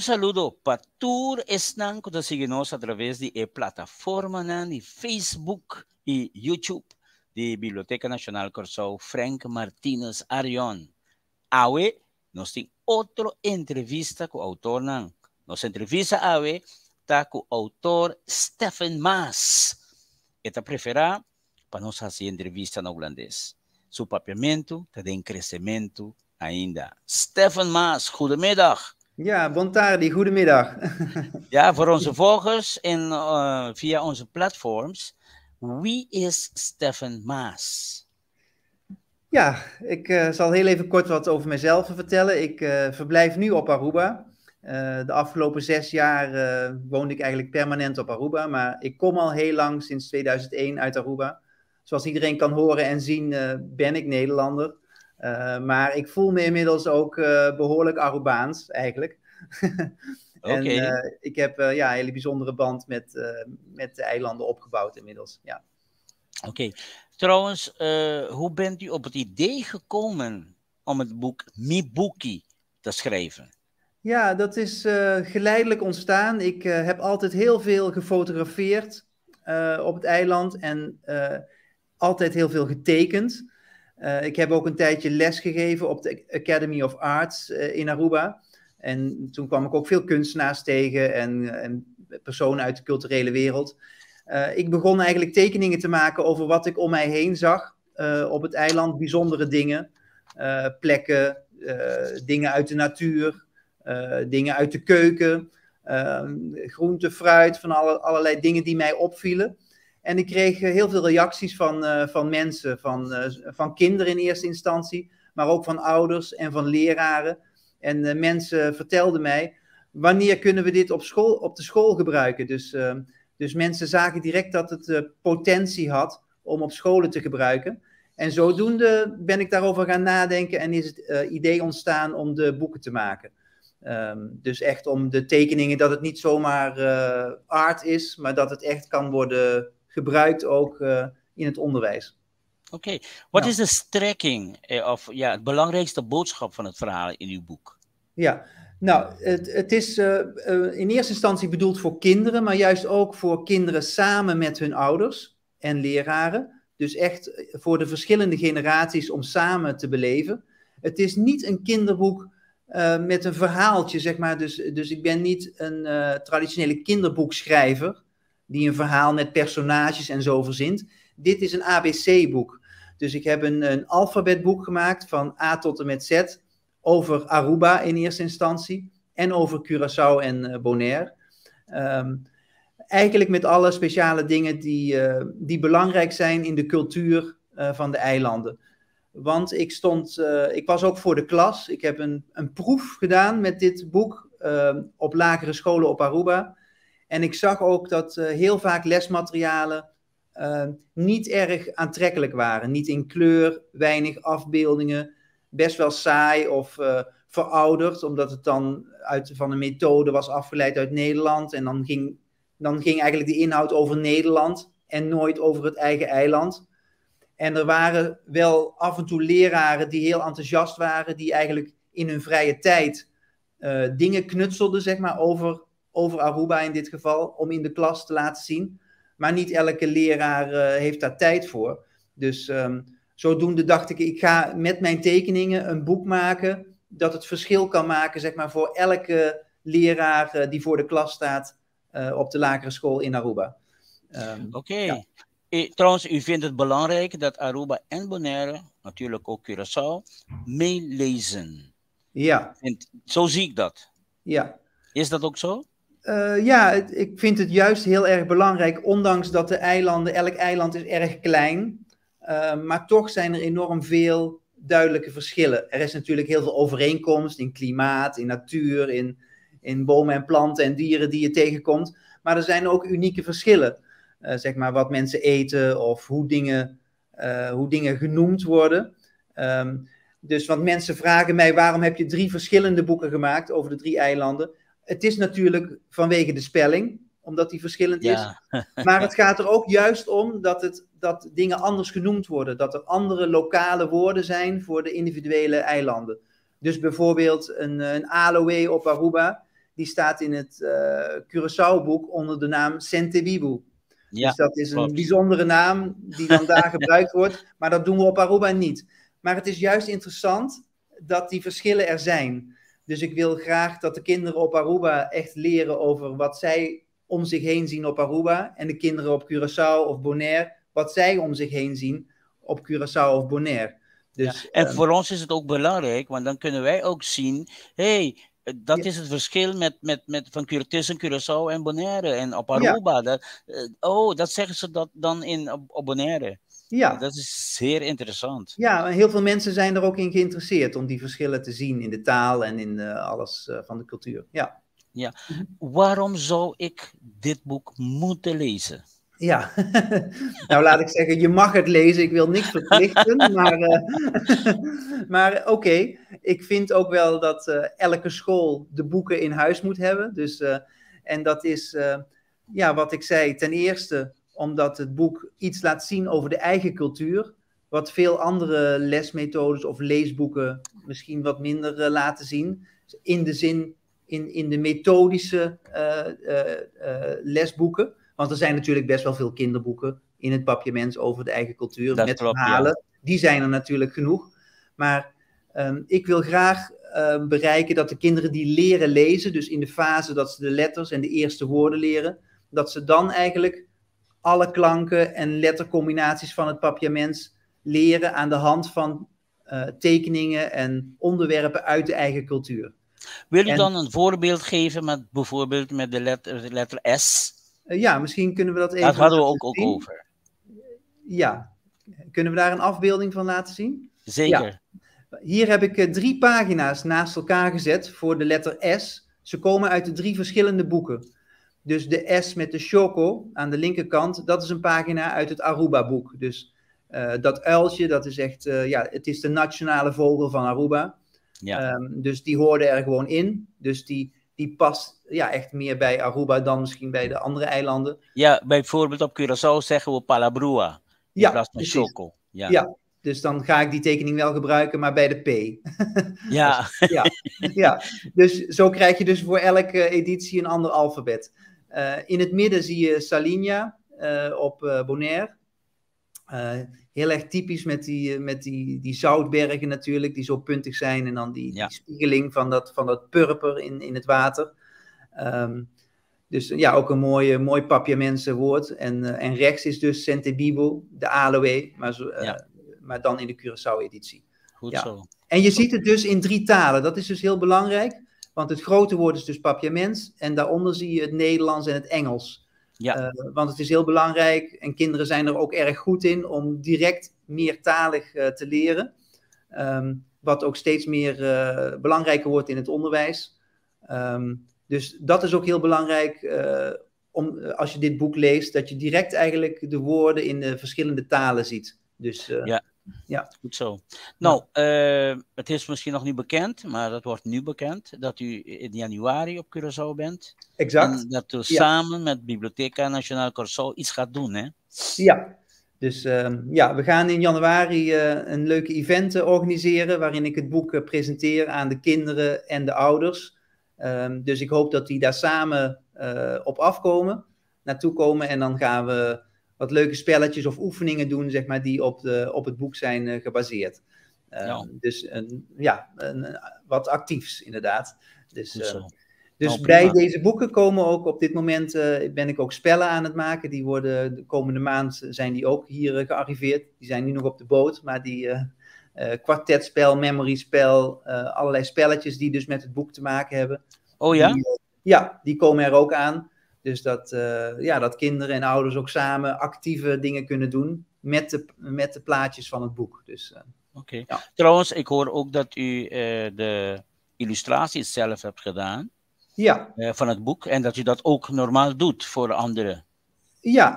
Un saludo para todos están que nos siguen a través de plataforma de Facebook y YouTube de Biblioteca Nacional Curaçao Frank Martínez Arion. Awe nos tem outra entrevista com o autor. Nossa entrevista awe está com o autor Stefan Maas. Esta prefere para nós fazer entrevista no holandês. Seu papiamento está em crescimento ainda. Stefan Maas, goedemiddag. Ja, bon tardi, goedemiddag. Ja, voor onze volgers en via onze platforms. Wie is Stefan Maas? Ja, ik zal heel even kort wat over mezelf vertellen. Ik verblijf nu op Aruba. De afgelopen 6 jaar woonde ik eigenlijk permanent op Aruba. Maar ik kom al heel lang, sinds 2001, uit Aruba. Zoals iedereen kan horen en zien, ben ik Nederlander. Maar ik voel me inmiddels ook behoorlijk Arubaans, eigenlijk. En ik heb een hele bijzondere band met de eilanden opgebouwd inmiddels. Ja. Oké. Trouwens, hoe bent u op het idee gekomen om het boek Mibuki te schrijven? Ja, dat is geleidelijk ontstaan. Ik heb altijd heel veel gefotografeerd op het eiland en altijd heel veel getekend. Ik heb ook een tijdje les gegeven op de Academy of Arts in Aruba. En toen kwam ik ook veel kunstenaars tegen en personen uit de culturele wereld. Ik begon eigenlijk tekeningen te maken over wat ik om mij heen zag op het eiland. Bijzondere dingen, plekken, dingen uit de natuur, dingen uit de keuken, groente, fruit, van allerlei dingen die mij opvielen. En ik kreeg heel veel reacties van mensen, van kinderen in eerste instantie, maar ook van ouders en van leraren. En mensen vertelden mij, wanneer kunnen we dit op de school gebruiken? Dus mensen zagen direct dat het potentie had om op scholen te gebruiken. En zodoende ben ik daarover gaan nadenken en is het idee ontstaan om de boeken te maken. Dus echt om de tekeningen, dat het niet zomaar art is, maar dat het echt kan worden gebruikt ook in het onderwijs. Oké. Wat is de strekking of het belangrijkste boodschap van het verhaal in uw boek? Ja, nou, het is in eerste instantie bedoeld voor kinderen, maar juist ook voor kinderen samen met hun ouders en leraren. Dus echt voor de verschillende generaties om samen te beleven. Het is niet een kinderboek met een verhaaltje, zeg maar. Dus ik ben niet een traditionele kinderboekschrijver die een verhaal met personages en zo verzint. Dit is een ABC-boek. Dus ik heb een alfabetboek gemaakt van A tot en met Z over Aruba in eerste instantie en over Curaçao en Bonaire. Eigenlijk met alle speciale dingen die belangrijk zijn in de cultuur van de eilanden. Want ik was ook voor de klas. Ik heb een proef gedaan met dit boek op lagere scholen op Aruba. En ik zag ook dat heel vaak lesmaterialen niet erg aantrekkelijk waren. Niet in kleur, weinig afbeeldingen, best wel saai of verouderd, omdat het dan van een methode was afgeleid uit Nederland. En dan ging eigenlijk de inhoud over Nederland en nooit over het eigen eiland. En er waren wel af en toe leraren die heel enthousiast waren, die eigenlijk in hun vrije tijd dingen knutselden, zeg maar, over Aruba in dit geval, om in de klas te laten zien. Maar niet elke leraar heeft daar tijd voor. Dus zodoende dacht ik ga met mijn tekeningen een boek maken dat het verschil kan maken, zeg maar, voor elke leraar die voor de klas staat op de lagere school in Aruba. Oké. Ja. Trouwens, u vindt het belangrijk dat Aruba en Bonaire, natuurlijk ook Curaçao, meelezen. Ja. Zo zie ik dat. Ja. Is dat ook zo? Ja, ik vind het juist heel erg belangrijk, ondanks dat elk eiland is erg klein, maar toch zijn er enorm veel duidelijke verschillen. Er is natuurlijk heel veel overeenkomst in klimaat, in natuur, in bomen en planten en dieren die je tegenkomt, maar er zijn ook unieke verschillen. Zeg maar wat mensen eten of hoe dingen genoemd worden. Want mensen vragen mij, waarom heb je 3 verschillende boeken gemaakt over de 3 eilanden? Het is natuurlijk vanwege de spelling, omdat die verschillend is. Maar het gaat er ook juist om dat dingen anders genoemd worden. Dat er andere lokale woorden zijn voor de individuele eilanden. Dus bijvoorbeeld een aloe op Aruba, die staat in het Curaçao-boek onder de naam Centevivo. Ja, dus dat is een klopt. bijzondere naam die dan daar gebruikt wordt, maar dat doen we op Aruba niet. Maar het is juist interessant dat die verschillen er zijn. Dus ik wil graag dat de kinderen op Aruba echt leren over wat zij om zich heen zien op Aruba. En de kinderen op Curaçao of Bonaire, wat zij om zich heen zien op Curaçao of Bonaire. Dus, ja. En voor ons is het ook belangrijk, want dan kunnen wij ook zien, dat is het verschil van tussen Curaçao en Bonaire en op Aruba. Ja. Dat zeggen ze dan op Bonaire. Ja. Dat is zeer interessant. Ja, heel veel mensen zijn er ook in geïnteresseerd om die verschillen te zien in de taal en in alles van de cultuur. Ja. Ja. Waarom zou ik dit boek moeten lezen? Ja, nou laat ik zeggen, je mag het lezen. Ik wil niks verplichten, maar oké. Ik vind ook wel dat elke school de boeken in huis moet hebben. Dus, en dat is, wat ik zei, ten eerste omdat het boek iets laat zien over de eigen cultuur, wat veel andere lesmethodes of leesboeken misschien wat minder laten zien. In de zin, in de methodische lesboeken. Want er zijn natuurlijk best wel veel kinderboeken in het papiaments over de eigen cultuur. Dat met klopt, verhalen. Ja. Die zijn er natuurlijk genoeg. Maar ik wil graag bereiken dat de kinderen die leren lezen, dus in de fase dat ze de letters en de eerste woorden leren, dat ze dan eigenlijk alle klanken en lettercombinaties van het papiaments leren aan de hand van tekeningen en onderwerpen uit de eigen cultuur. Wil u dan een voorbeeld geven met bijvoorbeeld met de letter S? Ja, misschien kunnen we dat even... Daar hadden we ook over. Ja, kunnen we daar een afbeelding van laten zien? Zeker. Ja. Hier heb ik 3 pagina's naast elkaar gezet voor de letter S. Ze komen uit de 3 verschillende boeken. Dus de S met de choco aan de linkerkant, dat is een pagina uit het Aruba-boek. Dus dat uiltje, dat is echt, het is de nationale vogel van Aruba. Ja. Dus die hoorde er gewoon in. Dus die past echt meer bij Aruba dan misschien bij de andere eilanden. Ja, bijvoorbeeld op Curaçao zeggen we palabrua. In plaats van choco. Ja, dus dan ga ik die tekening wel gebruiken, maar bij de P. Ja. Ja. Dus zo krijg je dus voor elke editie een ander alfabet. In het midden zie je Salinha op Bonaire. Heel erg typisch met die zoutbergen natuurlijk, die zo puntig zijn. En dan die spiegeling van dat purper in het water. Dus ook een mooi papiamense woord. En rechts is dus Centevivo, de aloe, maar dan in de Curaçao-editie. Goed zo. En je ziet het dus in 3 talen. Dat is dus heel belangrijk. Want het grote woord is dus papiaments. En daaronder zie je het Nederlands en het Engels. Ja. Want het is heel belangrijk, en kinderen zijn er ook erg goed in, om direct meertalig te leren. Wat ook steeds meer belangrijker wordt in het onderwijs. Dus dat is ook heel belangrijk, als je dit boek leest, dat je direct eigenlijk de woorden in de verschillende talen ziet. Dus, ja, goed zo. Nou, het is misschien nog niet bekend, maar dat wordt nu bekend, dat u in januari op Curaçao bent. Exact. En dat u samen met Biblioteca Nacional Curaçao iets gaat doen, hè? Ja, dus we gaan in januari een leuke event organiseren, waarin ik het boek presenteer aan de kinderen en de ouders. Dus ik hoop dat die daar samen op afkomen, naartoe komen, en dan gaan we wat leuke spelletjes of oefeningen doen, zeg maar, die op het boek zijn gebaseerd. Dus wat actiefs, inderdaad. Dus bij deze boeken komen ook op dit moment, ben ik ook spellen aan het maken. Die worden de komende maand, zijn die ook hier gearriveerd. Die zijn nu nog op de boot, maar die kwartetspel, memoryspel, allerlei spelletjes die dus met het boek te maken hebben. Oh ja? Die komen er ook aan. Dus dat kinderen en ouders ook samen actieve dingen kunnen doen met de plaatjes van het boek. Dus, Oké. Trouwens, ik hoor ook dat u de illustraties zelf hebt gedaan. Ja. Van het boek. En dat u dat ook normaal doet voor andere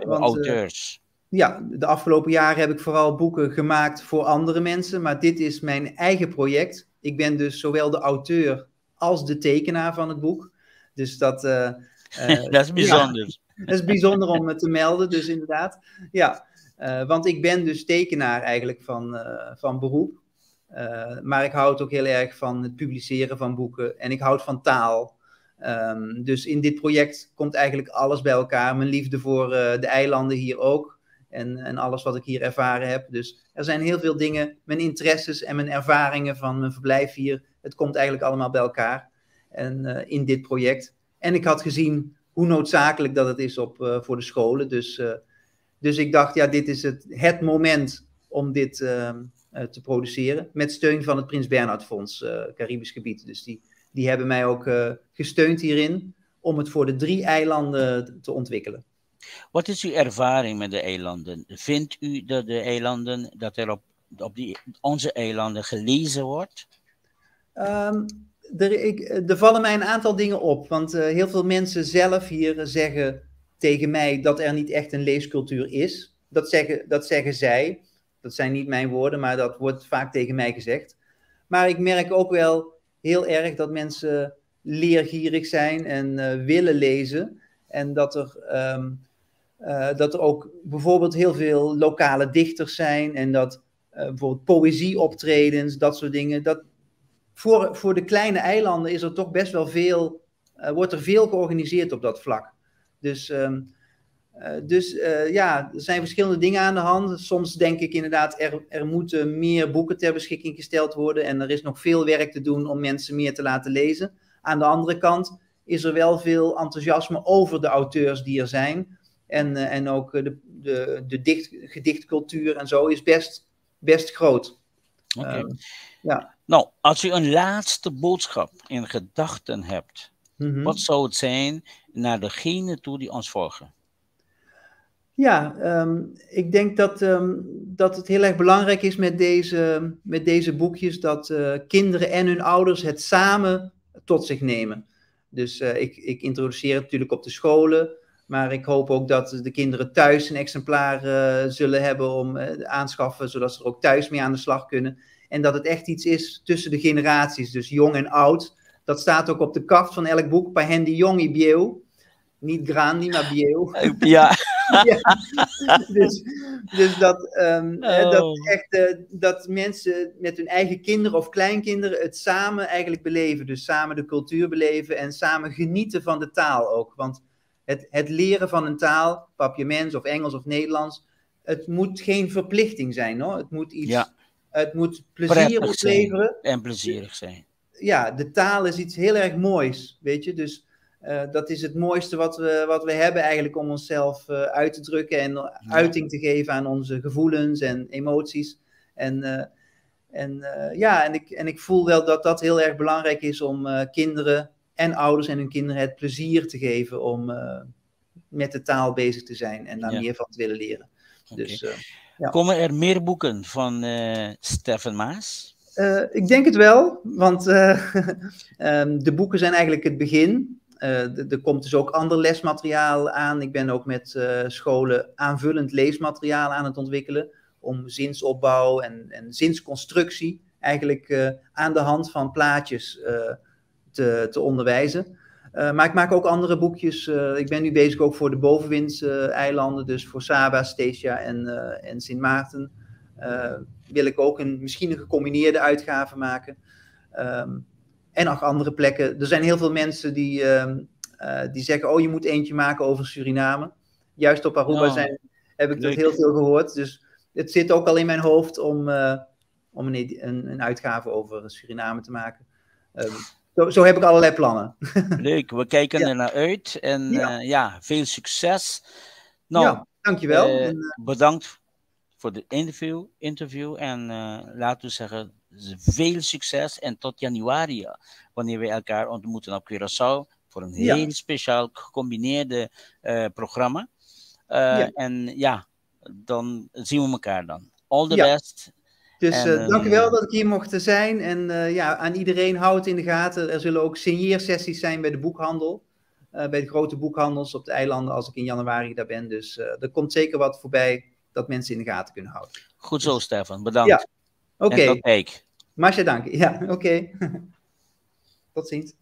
auteurs. De afgelopen jaren heb ik vooral boeken gemaakt voor andere mensen. Maar dit is mijn eigen project. Ik ben dus zowel de auteur als de tekenaar van het boek. Dus dat... dat is bijzonder. Ja, dat is bijzonder om te melden, dus inderdaad. Ja, want ik ben dus tekenaar eigenlijk van beroep. Maar ik houd ook heel erg van het publiceren van boeken. En ik houd van taal. Dus in dit project komt eigenlijk alles bij elkaar. Mijn liefde voor de eilanden hier ook. En alles wat ik hier ervaren heb. Dus er zijn heel veel dingen, mijn interesses en mijn ervaringen van mijn verblijf hier. Het komt eigenlijk allemaal bij elkaar in dit project. En ik had gezien hoe noodzakelijk dat het is voor de scholen. Dus ik dacht, ja, dit is het moment om dit te produceren. Met steun van het Prins Bernhard Fonds, Caribisch Gebied. Dus die hebben mij ook gesteund hierin om het voor de 3 eilanden te ontwikkelen. Wat is uw ervaring met de eilanden? Vindt u dat de eilanden, dat er op onze eilanden gelezen wordt? Er vallen mij een aantal dingen op. Want heel veel mensen zelf hier zeggen tegen mij dat er niet echt een leescultuur is. Dat zeggen zij. Dat zijn niet mijn woorden, maar dat wordt vaak tegen mij gezegd. Maar ik merk ook wel heel erg dat mensen leergierig zijn en willen lezen. En dat er ook bijvoorbeeld heel veel lokale dichters zijn. En dat bijvoorbeeld poëzieoptredens, dat soort dingen. Voor de kleine eilanden is er toch best wel veel, wordt er veel georganiseerd op dat vlak. Dus ja, er zijn verschillende dingen aan de hand. Soms denk ik inderdaad, er moeten meer boeken ter beschikking gesteld worden. En er is nog veel werk te doen om mensen meer te laten lezen. Aan de andere kant is er wel veel enthousiasme over de auteurs die er zijn. En ook de gedichtcultuur en zo is best groot. Okay. Ja. Nou, als u een laatste boodschap in gedachten hebt, wat zou het zijn naar degene toe die ons volgen? Ja, ik denk dat het heel erg belangrijk is met deze boekjes dat kinderen en hun ouders het samen tot zich nemen. Dus ik introduceer het natuurlijk op de scholen, maar ik hoop ook dat de kinderen thuis een exemplaar zullen hebben om aanschaffen, zodat ze er ook thuis mee aan de slag kunnen. En dat het echt iets is tussen de generaties, dus jong en oud. Dat staat ook op de kaft van elk boek, pa hen die jong i bieu. Niet grandi, maar bieu. Ja. Ja. Dus dat mensen met hun eigen kinderen of kleinkinderen het samen eigenlijk beleven. Dus samen de cultuur beleven en samen genieten van de taal ook. Want het leren van een taal, Papiaments of Engels of Nederlands, het moet geen verplichting zijn, hoor. Het moet iets... Ja. Het moet plezier opleveren. En plezierig zijn. Ja, de taal is iets heel erg moois, weet je. Dus dat is het mooiste wat we hebben eigenlijk om onszelf uit te drukken en uiting te geven aan onze gevoelens en emoties. En ik voel wel dat dat heel erg belangrijk is om kinderen en ouders en hun kinderen het plezier te geven om met de taal bezig te zijn en daar meer van te willen leren. Okay. Dus... Ja. Komen er meer boeken van Stefan Maas? Ik denk het wel, want de boeken zijn eigenlijk het begin. Er komt dus ook ander lesmateriaal aan. Ik ben ook met scholen aanvullend leesmateriaal aan het ontwikkelen. Om zinsopbouw en zinsconstructie eigenlijk aan de hand van plaatjes te onderwijzen. Maar ik maak ook andere boekjes. Ik ben nu bezig ook voor de bovenwindseilanden. Dus voor Saba, Statia en Sint Maarten. Wil ik ook misschien een gecombineerde uitgave maken. En nog andere plekken. Er zijn heel veel mensen die zeggen... oh, je moet eentje maken over Suriname. Juist op Aruba heb ik dat heel veel gehoord. Dus het zit ook al in mijn hoofd om een uitgave over Suriname te maken. Zo heb ik allerlei plannen. Leuk, we kijken er naar uit. En veel succes. Nou, ja, dankjewel. Bedankt voor het interview. En laten we zeggen, veel succes. En tot januari, wanneer we elkaar ontmoeten op Curaçao. Voor een heel speciaal gecombineerde programma. En dan zien we elkaar dan. All the best. Dus dank u wel dat ik hier mocht zijn. En aan iedereen houdt in de gaten. Er zullen ook signeersessies zijn bij de boekhandel. Bij de grote boekhandels op de eilanden als ik in januari daar ben. Dus er komt zeker wat voorbij dat mensen in de gaten kunnen houden. Goed zo, Stefan. Bedankt. Ja, oké. En tot kijk. Masha, dank. Ja, oké. Tot ziens.